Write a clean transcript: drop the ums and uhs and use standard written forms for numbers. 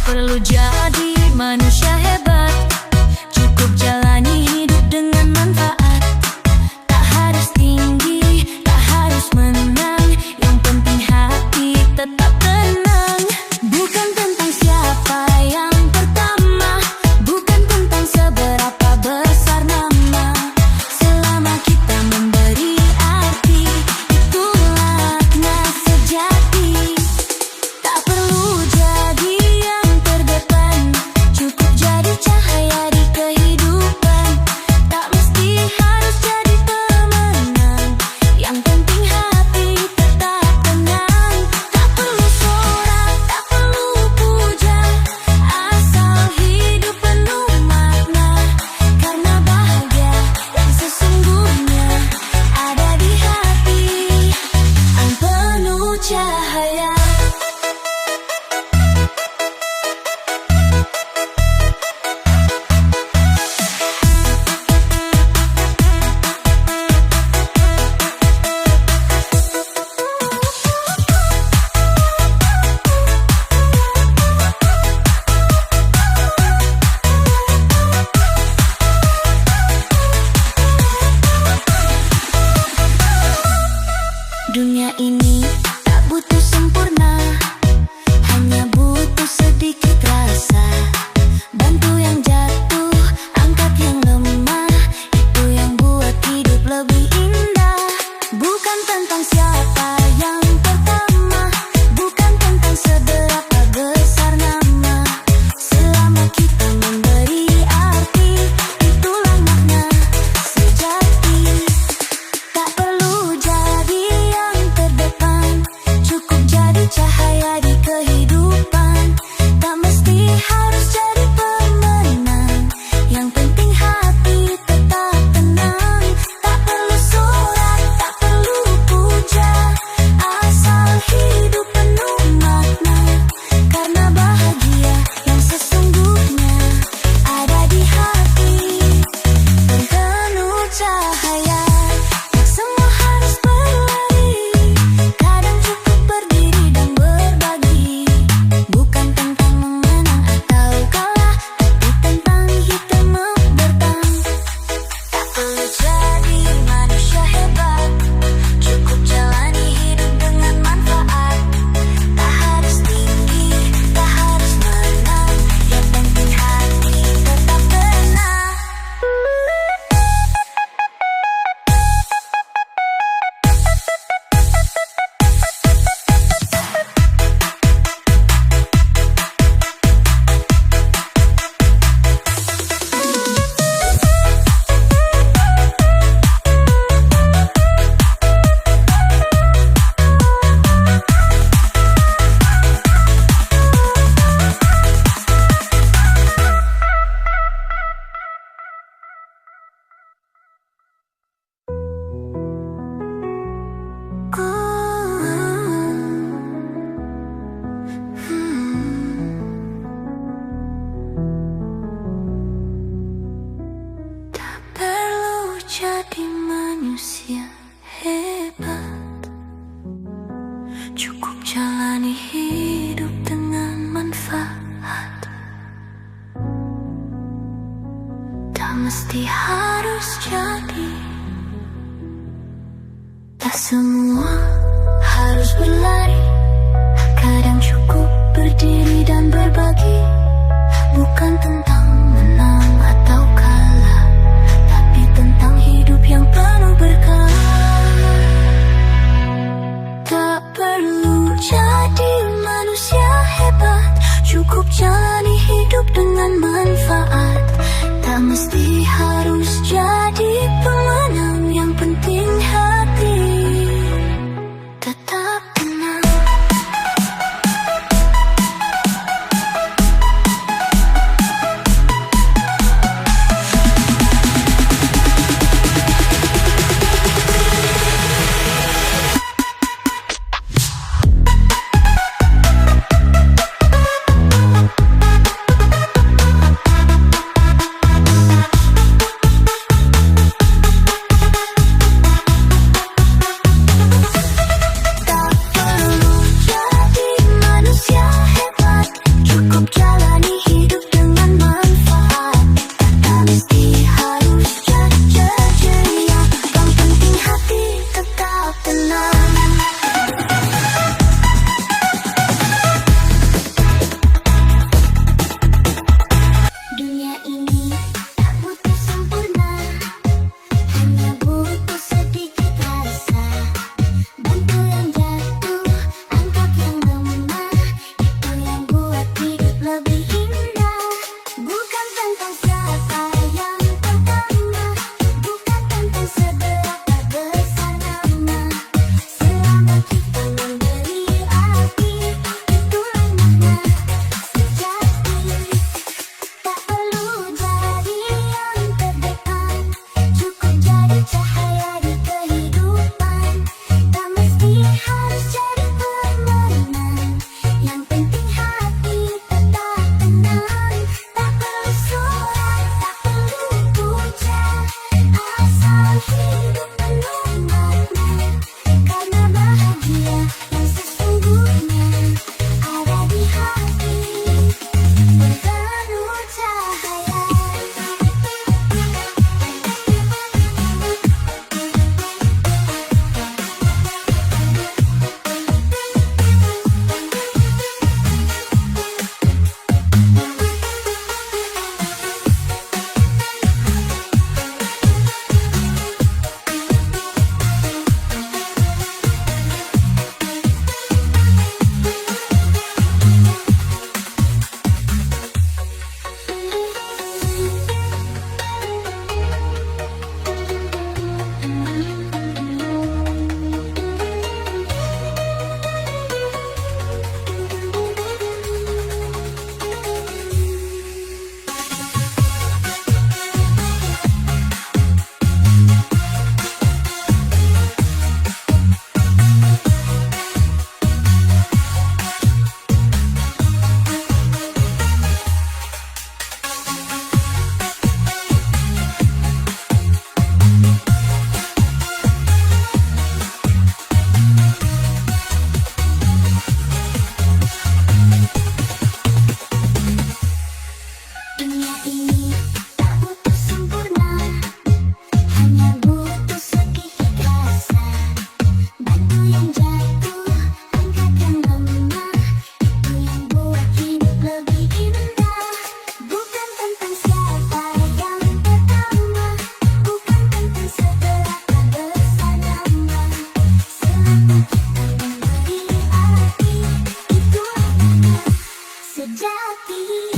perlu jadi manusia hebat, cukup jalani hidup dengan manfaat. Tak harus tinggi, tak harus menang, yang penting hati tetap tenang. Bukan tentang siapa yang pertama, bukan tentang seberapa besar nama. Selama kita memberi arti, itulah makna sejati. Tak perlu jadi yang terdepan, cukup jadi cahaya di kehidupan. Tak mesti harus jadi pemenang, yang penting hati tetap tenang. Tak perlu sorak, tak perlu puja, asal hidup penuh makna. Karena bahagia yang sesungguhnya ada di hati yang penuh cahaya. Dunia ini tak butuh sempurna, hanya butuh sedikit rasa. Bantu yang jatuh, angkat yang lemah, itu yang buat hidup lebih indah. Bukan tentang siapa yang pertama, bukan tentang seberapa besar nama. Selama kita memberi arti, itulah makna sejati. Tak perlu jadi yang terdepan, cukup jadi cahaya di kehidupan. Tak mesti harus jadi pemenang, yang penting hati tetap tenang. Tak perlu sorak, tak perlu puja, asal hidup penuh makna. Karena bahagia yang sesungguhnya ada di hati yang penuh cahaya. Tak semua harus berlari, kadang cukup berdiri dan berbagi. Bukan tentang menang atau kalah, tapi tentang hitam bertahan. Tak perlu jadi manusia hebat, cukup jalani hidup dengan manfaat. Tak harus tinggi, tak harus menang, yang penting hati tetap tenang. Tak perlu jadi manusia hebat, cukup jalani hidup dengan manfaat. Tak mesti harus jadi, tak semua harus berlari, kadang cukup berdiri dan berbagi. Bukan tentang menang atau kalah, tapi tentang hidup yang penuh berkah. Tak perlu jadi manusia hebat, cukup jalani hidup dengan manfaat. Tak mesti harus jadi pemenang, yang penting hati tetap tenang. sejati.